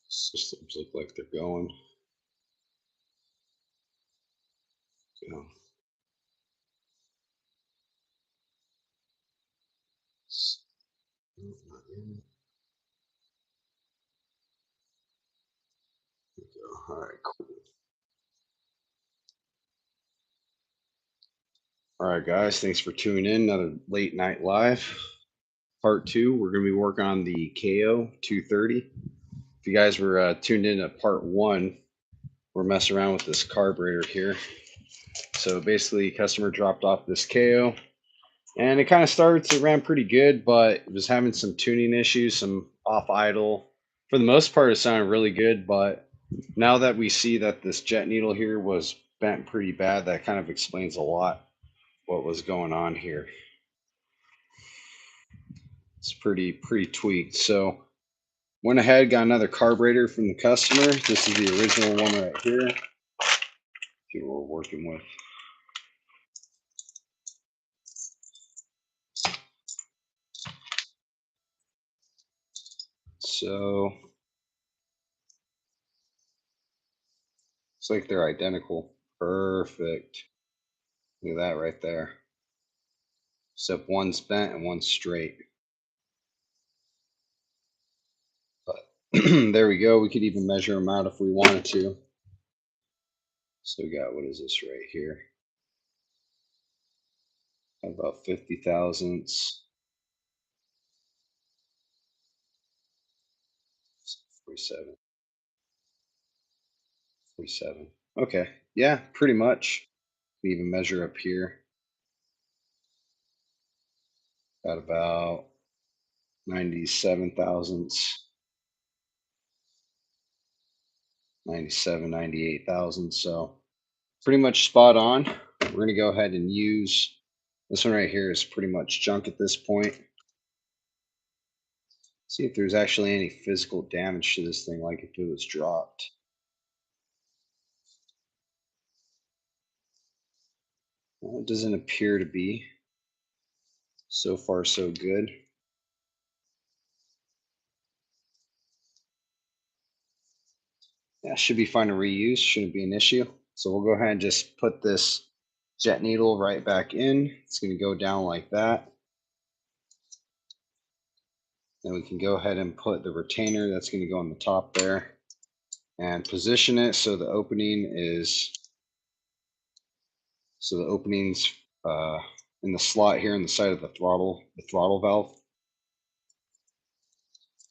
Systems look like they're going. You not in. There we go. All right, cool. All right, guys, thanks for tuning in. Another late night live. Part 2, we're going to be working on the Kayo 230. If you guys were tuned in to part 1, we're messing around with this carburetor here. So basically, customer dropped off this Kayo, and it kind of started. It ran pretty good, but it was having some tuning issues, some off idle. For the most part, it sounded really good, but now that we see that this jet needle here was bent pretty bad, that kind of explains a lot what was going on here. It's pretty tweaked. So went ahead, got another carburetor from the customer. This is the original one right here. See what we're working with. So it's like they're identical. Perfect. Look at that right there. Except one's bent and one's straight. But there we go. We could even measure them out if we wanted to. So we got, what is this right here? About 50 thousandths. 47. 47. Okay. Yeah, pretty much. We even measure up here. Got about 97 thousandths. 97, 98 thousand. So pretty much spot on. We're going to go ahead and use this one right here. Is pretty much junk at this point. See if there's actually any physical damage to this thing, like if it was dropped. Well, it doesn't appear to be. So far, so good. Yeah, should be fine to reuse. Shouldn't be an issue. So we'll go ahead and just put this jet needle right back in. It's going to go down like that. Then we can go ahead and put the retainer that's going to go on the top there and position it so the opening is, so the opening's in the slot here in the side of the throttle valve.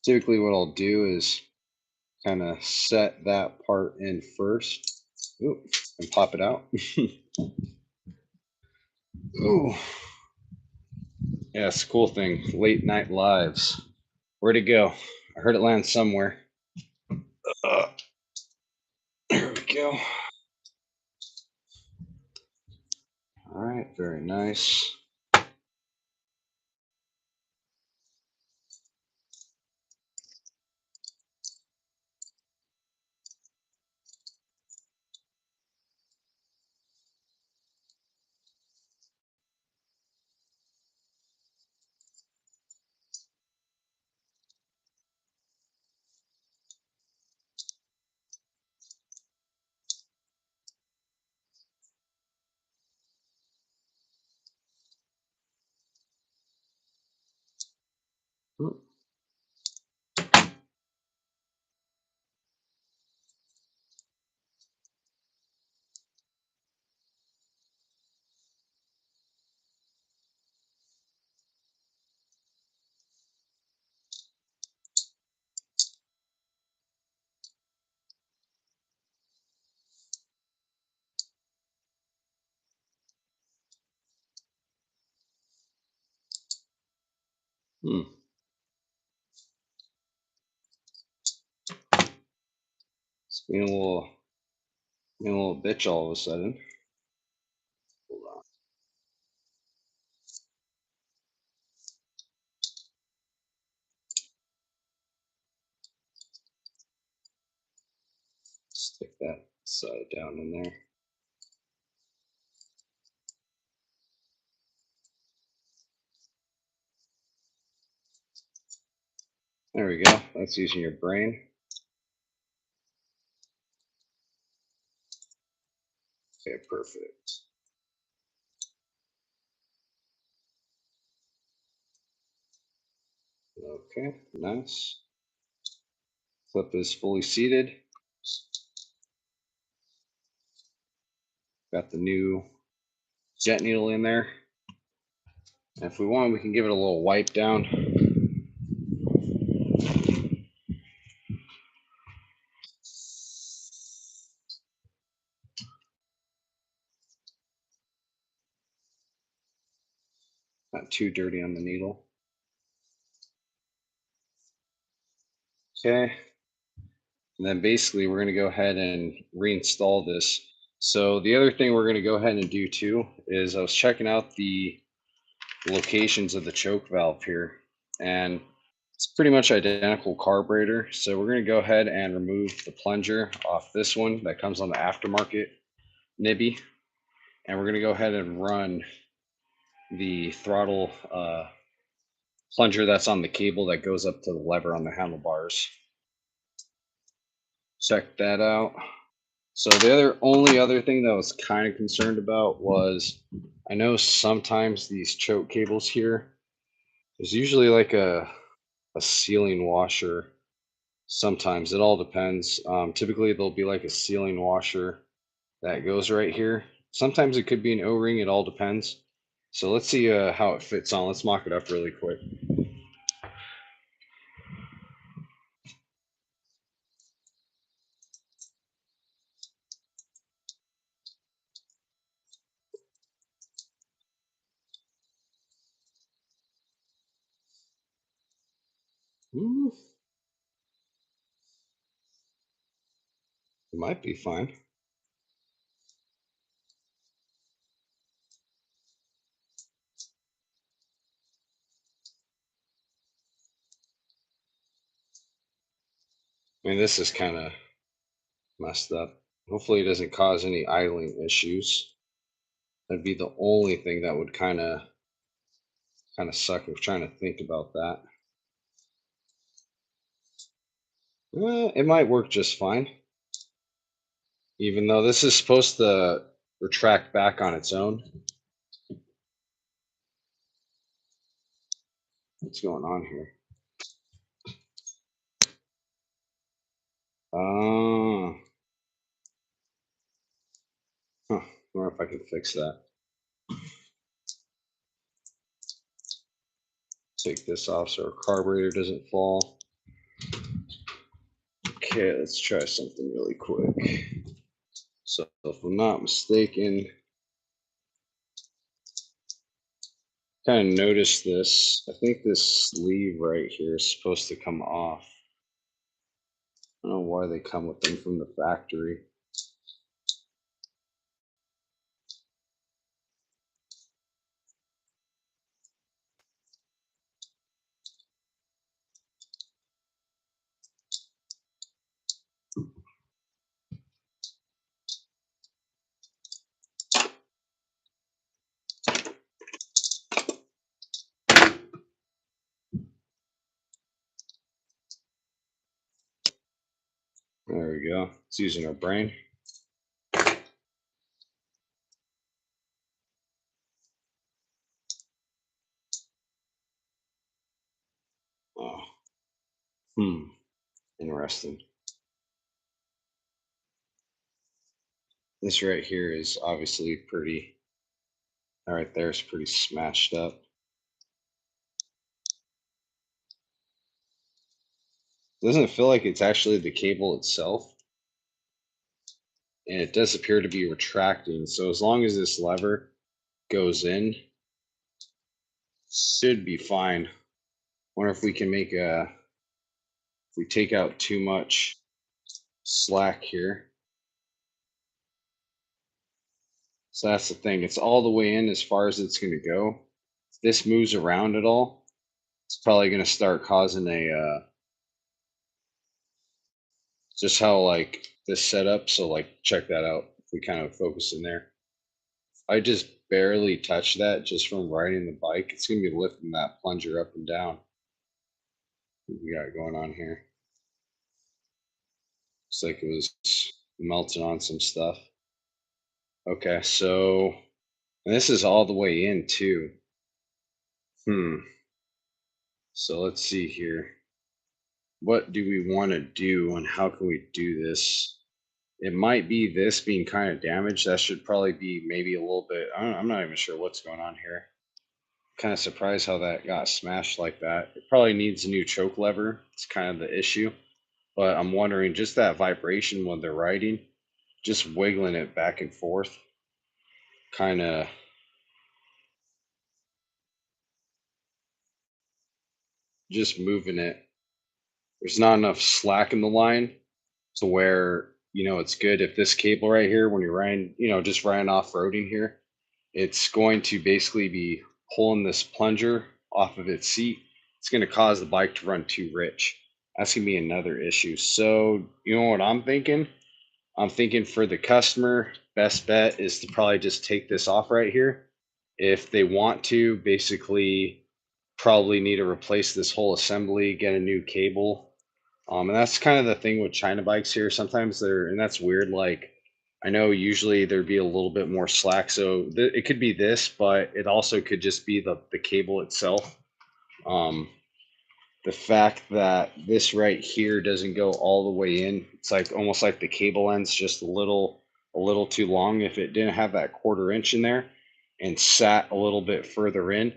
Typically what I'll do is kind of set that part in first. Ooh, and pop it out. Ooh. Yeah, it's a cool thing. Late night lives. Where'd it go? I heard it land somewhere. There we go. All right, very nice. It's being a little bitch all of a sudden. Hold on. Stick that side down in there. There we go. That's using your brain. Okay, perfect. Okay, nice. Clip is fully seated. Got the new jet needle in there. And if we want, we can give it a little wipe down. Not too dirty on the needle. Okay. And then basically we're going to go ahead and reinstall this. So the other thing we're going to go ahead and do too is I was checking out the locations of the choke valve here, and it's pretty much identical carburetor. So we're going to go ahead and remove the plunger off this one that comes on the aftermarket Nibbi, and we're going to go ahead and run the throttle plunger that's on the cable that goes up to the lever on the handlebars. Check that out. So the only other thing that I was kind of concerned about was, I know sometimes these choke cables here, there's usually like a sealing washer. Sometimes it all depends. Typically there'll be like a sealing washer that goes right here. Sometimes it could be an O-ring. It all depends. So let's see how it fits on. Let's mock it up really quick. It might be fine. I mean, this is kind of messed up. Hopefully it doesn't cause any idling issues. That'd be the only thing that would kind of suck if trying to think about that. It might work just fine. Even though this is supposed to retract back on its own. What's going on here? I wonder if I can fix that. Take this off so our carburetor doesn't fall. Okay, let's try something really quick. So if I'm not mistaken, kind of noticed this. I think this sleeve right here is supposed to come off. I don't know why they come with them from the factory. There we go. It's using our brain. Oh. Interesting. This right here is obviously pretty, right there is pretty smashed up. Doesn't feel like it's actually the cable itself. And it does appear to be retracting. So as long as this lever goes in, should be fine. Wonder if we can make if we take out too much slack here. So that's the thing. It's all the way in as far as it's going to go. If this moves around at all, it's probably going to start causing a just how like this setup. So like check that out. If we kind of focus in there, I just barely touch that just from riding the bike. It's going to be lifting that plunger up and down. What we got going on here? Looks like it was melting on some stuff. Okay, so and this is all the way in too. So let's see here. What do we want to do and how can we do this? It might be this being kind of damaged. That should probably be maybe a little bit. I'm not even sure what's going on here. Kind of surprised how that got smashed like that. It probably needs a new choke lever. It's kind of the issue. But I'm wondering just that vibration when they're riding, just wiggling it back and forth, kind of just moving it. There's not enough slack in the line to where, it's good if this cable right here, when you're riding, just riding off roading here, it's going to basically be pulling this plunger off of its seat. It's going to cause the bike to run too rich. That's going to be another issue. So, you know what I'm thinking? I'm thinking for the customer, best bet is to probably just take this off right here. If they want to, basically, probably need to replace this whole assembly, get a new cable. And that's kind of the thing with China bikes here. Sometimes and that's weird. Like, I know usually there'd be a little bit more slack. So it could be this, but it also could just be the cable itself. Um, the fact that this right here doesn't go all the way in, it's like almost like the cable end's just a little too long. If it didn't have that 1/4 inch in there and sat a little bit further in,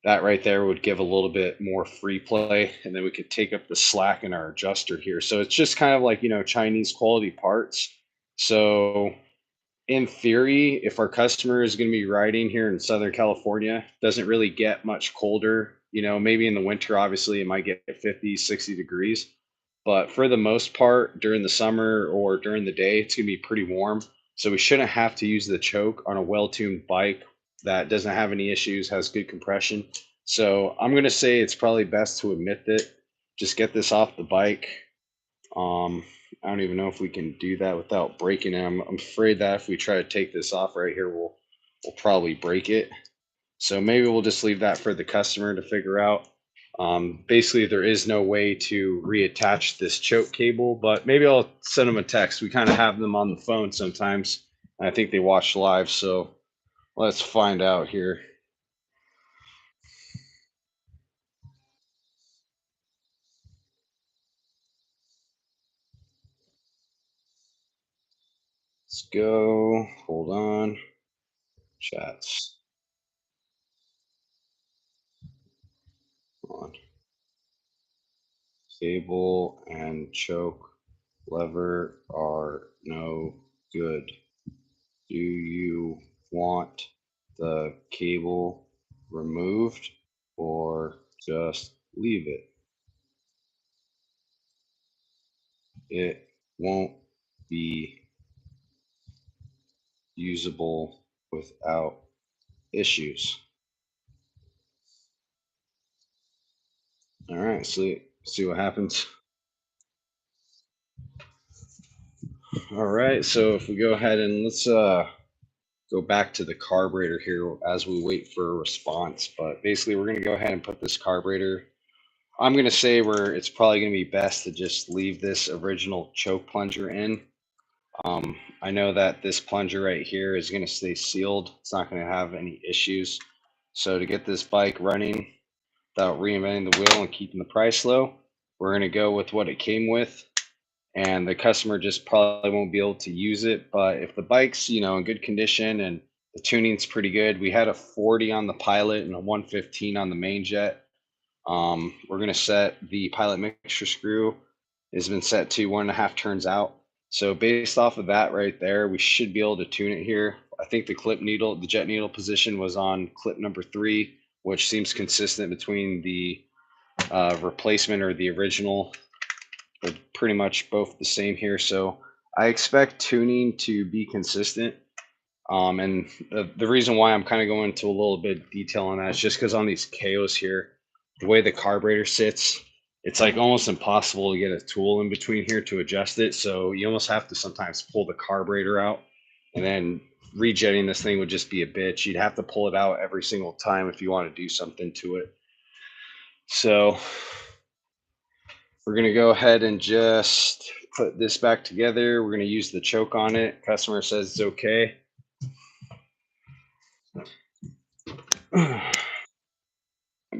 that right there would give a little bit more free play, and then we could take up the slack in our adjuster here. So it's just kind of like, Chinese quality parts. So in theory, if our customer is going to be riding here in Southern California, doesn't really get much colder. Maybe in the winter, obviously, it might get 50, 60 degrees. But for the most part, during the summer or during the day, it's going to be pretty warm. So we shouldn't have to use the choke on a well-tuned bike that doesn't have any issues, has good compression. So I'm going to say it's probably best to omit it. Just get this off the bike. Um, I don't even know if we can do that without breaking it. I'm afraid that if we try to take this off right here, we'll probably break it. So maybe we'll just leave that for the customer to figure out. Basically, there is no way to reattach this choke cable, but maybe I'll send them a text. We kind of have them on the phone sometimes. I think they watch live, so let's find out here. Let's go. Hold on. Chats. Hold on. Cable and choke lever are no good. Do you want the cable removed or just leave it? It won't be usable without issues. All right, see what happens. All right, so if we go ahead and let's go back to the carburetor here as we wait for a response. But basically, we're going to go ahead and put this carburetor. I'm going to say it's probably going to be best to just leave this original choke plunger in. I know that this plunger right here is going to stay sealed. It's not going to have any issues. So to get this bike running without reinventing the wheel and keeping the price low, we're going to go with what it came with. And the customer just probably won't be able to use it. But if the bike's, in good condition and the tuning's pretty good, we had a 40 on the Pilot and a 115 on the main jet. We're going to set the pilot mixture screw has been set to 1.5 turns out. So based off of that right there, we should be able to tune it here. I think the jet needle position was on clip number 3, which seems consistent between the replacement or the original. They're pretty much both the same here. So I expect tuning to be consistent. And the reason why I'm kind of going into a little bit of detail on that is just because on these Kayos here, the way the carburetor sits, it's like almost impossible to get a tool in between here to adjust it. So you almost have to sometimes pull the carburetor out, and then rejetting this thing would just be a bitch. You'd have to pull it out every single time if you want to do something to it. So we're going to go ahead and just put this back together. We're going to use the choke on it. Customer says it's okay. I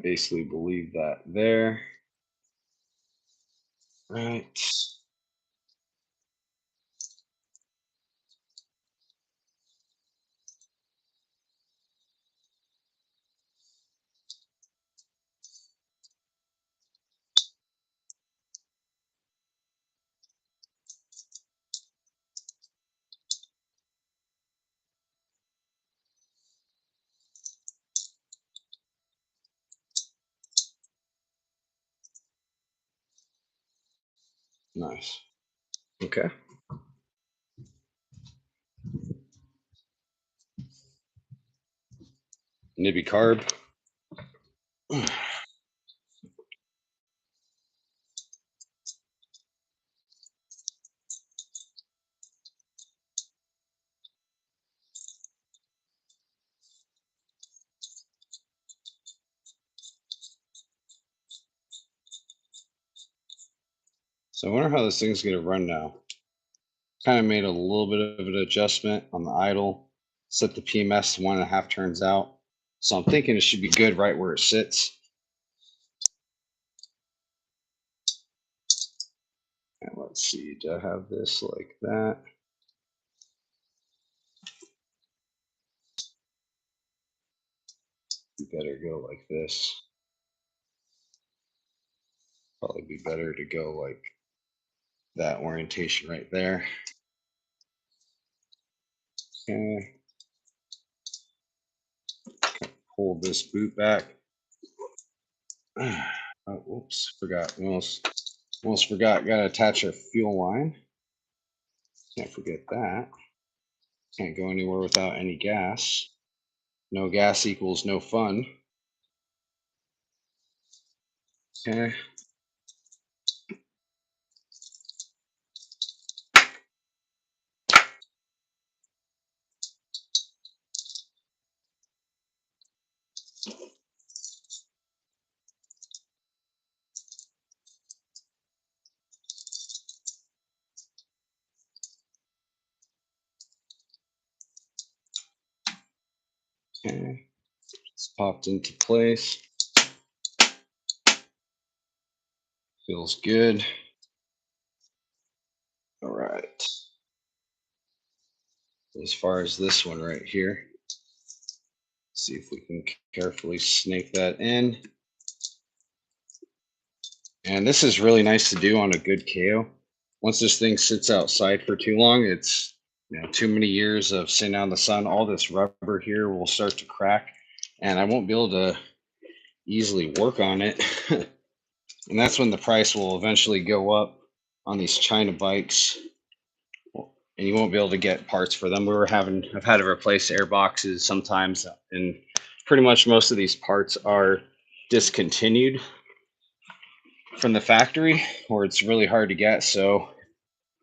basically believe that there. Right. Nice. Okay. Nibbi carb. So I wonder how this thing's going to run now. Kind of made a little bit of an adjustment on the idle, set the PMS to 1.5 turns out. So I'm thinking it should be good right where it sits. And let's see, do I have this like that? You better go like this. Probably be better to go like that orientation right there. Okay. Pull this boot back. Oh, whoops, forgot. Almost forgot. Got to attach our fuel line. Can't forget that. Can't go anywhere without any gas. No gas equals no fun. Okay. Okay. It's popped into place. Feels good. All right. As far as this one right here, see if we can carefully snake that in. And this is really nice to do on a good Kayo. Once this thing sits outside for too long, it's too many years of sitting out in the sun. All this rubber here will start to crack, and I won't be able to easily work on it. And that's when the price will eventually go up on these China bikes, and you won't be able to get parts for them. I've had to replace air boxes sometimes, and pretty much most of these parts are discontinued from the factory, or it's really hard to get. So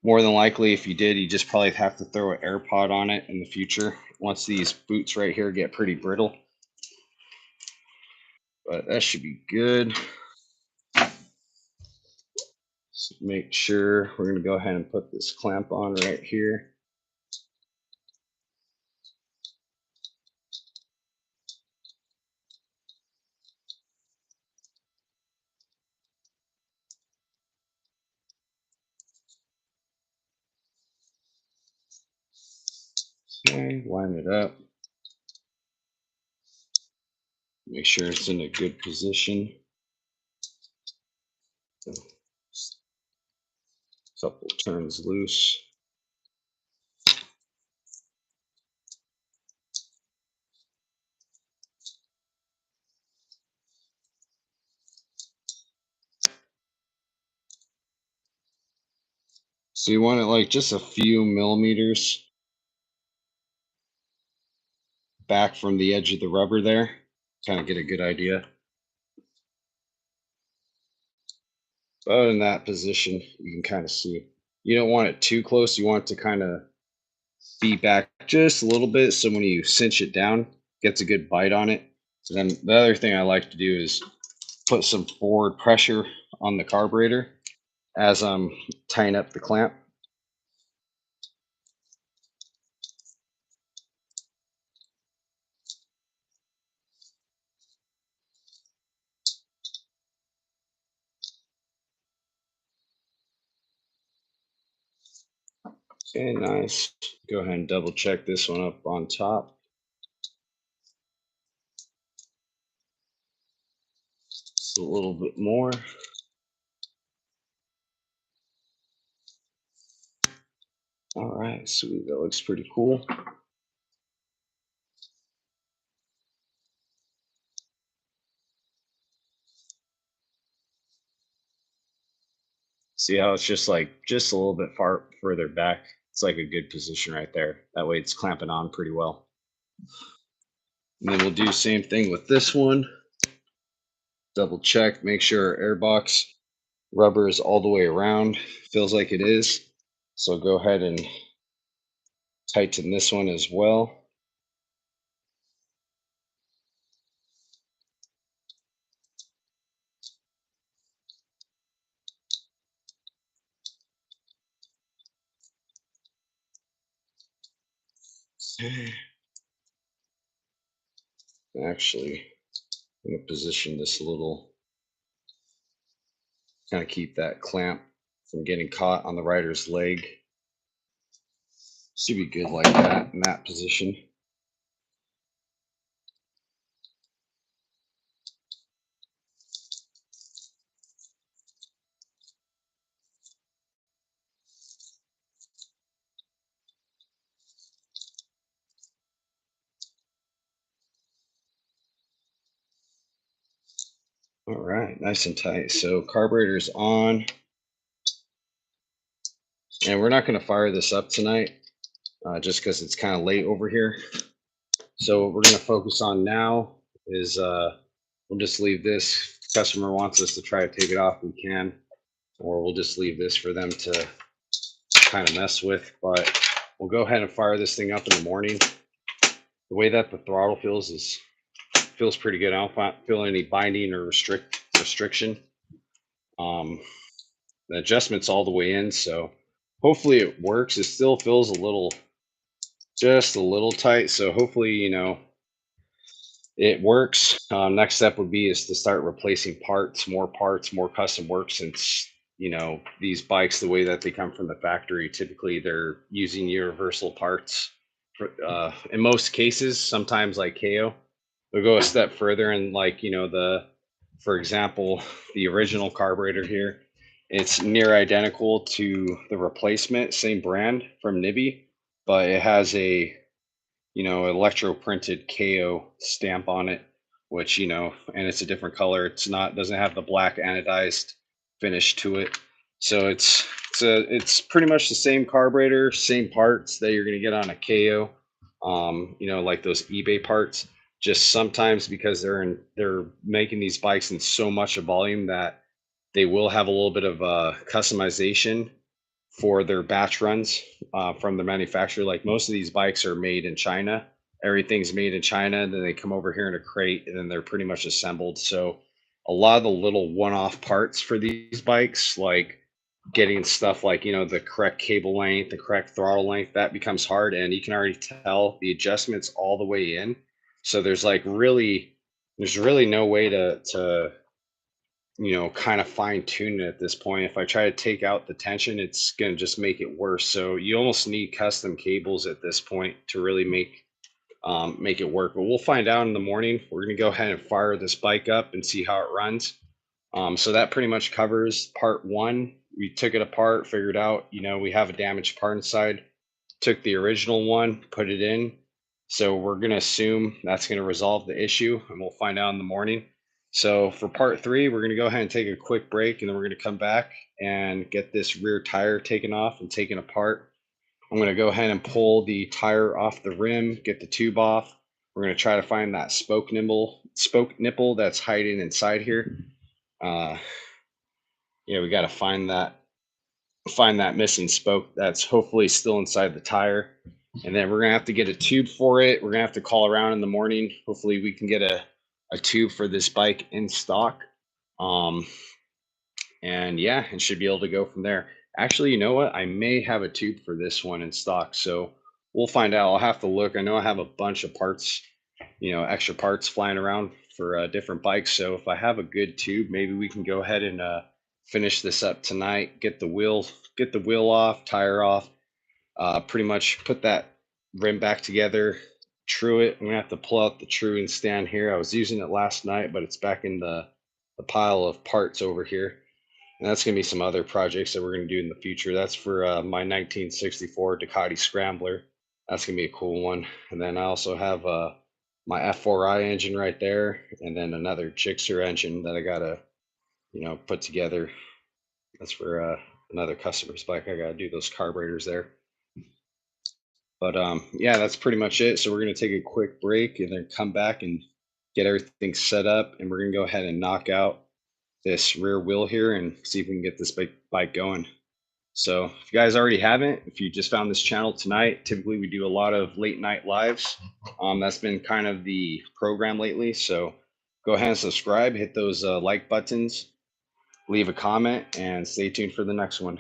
more than likely, if you did, you just probably have to throw an air pod on it in the future once these boots right here get pretty brittle. But that should be good. So make sure we're going to go ahead and put this clamp on right here. Okay, line it up. Make sure it's in a good position. Couple turns loose. So you want it like just a few millimeters back from the edge of the rubber there. Kind of get a good idea. But in that position, you can kind of see. You don't want it too close. You want it to kind of be back just a little bit, so when you cinch it down, gets a good bite on it. So then the other thing I like to do is put some forward pressure on the carburetor as I'm tying up the clamp. Okay, nice. Go ahead and double check this one up on top. A little bit more. All right, sweet. That looks pretty cool. See how it's just like just a little bit far further back. It's like a good position right there. That way it's clamping on pretty well. And then we'll do the same thing with this one. Double check, make sure our airbox rubber is all the way around. Feels like it is. So go ahead and tighten this one as well. Actually, I'm going to position this a little, kind of keep that clamp from getting caught on the rider's leg. Should be good like that in that position. All right, nice and tight. So carburetor's on, and we're not going to fire this up tonight, just because it's kind of late over here. So what we're going to focus on now is we'll just leave this. If the customer wants us to try to take it off, we can, or we'll just leave this for them to kind of mess with. But we'll go ahead and fire this thing up in the morning. The way that the throttle feels pretty good. I don't feel any binding or restriction. The adjustment's all the way in, so hopefully it works. It still feels just a little tight, so hopefully it works. Next step would be is to start replacing parts, more custom work, since these bikes, the way that they come from the factory, typically they're using universal parts. In most cases, sometimes like Kayo, they'll go a step further, and like for example, the original carburetor here, it's near identical to the replacement, same brand from Nibbi, but it has a electro printed Kayo stamp on it, which and it's a different color. It's not doesn't have the black anodized finish to it. So it's pretty much the same carburetor, same parts that you're gonna get on a Kayo. Like those eBay parts. Just sometimes because they're making these bikes in so much volume that they will have a little bit of customization for their batch runs from the manufacturer. Like most of these bikes are made in China. Everything's made in China. Then they come over here in a crate, and then they're pretty much assembled. So a lot of the little one-off parts for these bikes, like getting stuff like the correct cable length, the correct throttle length, that becomes hard, and you can already tell the adjustments all the way in. So there's really no way to kind of fine tune it at this point. If I try to take out the tension, it's going to just make it worse. So you almost need custom cables at this point to really make it work. But we'll find out in the morning. We're going to go ahead and fire this bike up and see how it runs. So that pretty much covers part one. We took it apart, figured out, we have a damaged part inside, took the original one, put it in. So we're going to assume that's going to resolve the issue, and we'll find out in the morning. So for part three, we're going to go ahead and take a quick break, and then we're going to come back and get this rear tire taken off and taken apart. I'm going to go ahead and pull the tire off the rim, get the tube off. We're going to try to find that spoke nipple that's hiding inside here. We got to find that missing spoke that's hopefully still inside the tire. And then we're going to have to get a tube for it. We're going to have to call around in the morning. Hopefully we can get a tube for this bike in stock. And yeah, and should be able to go from there. Actually, you know what? I may have a tube for this one in stock. So we'll find out. I'll have to look. I know I have a bunch of parts, extra parts flying around for different bikes. So if I have a good tube, maybe we can go ahead and finish this up tonight, get the wheel off, tire off, Pretty much put that rim back together, true it. I'm gonna have to pull out the true and stand here. I was using it last night, but it's back in the pile of parts over here. And that's gonna be some other projects that we're gonna do in the future. That's for my 1964 Ducati Scrambler. That's gonna be a cool one. And then I also have my F4i engine right there, and then another Gixxer engine that I gotta, put together. That's for another customer's bike. I gotta do those carburetors there. But yeah, that's pretty much it. So we're gonna take a quick break and then come back and get everything set up, and we're gonna go ahead and knock out this rear wheel here and see if we can get this bike going. So if you guys already haven't, if you just found this channel tonight, typically we do a lot of late night lives. That's been kind of the program lately. So go ahead and subscribe, hit those like buttons, leave a comment, and stay tuned for the next one.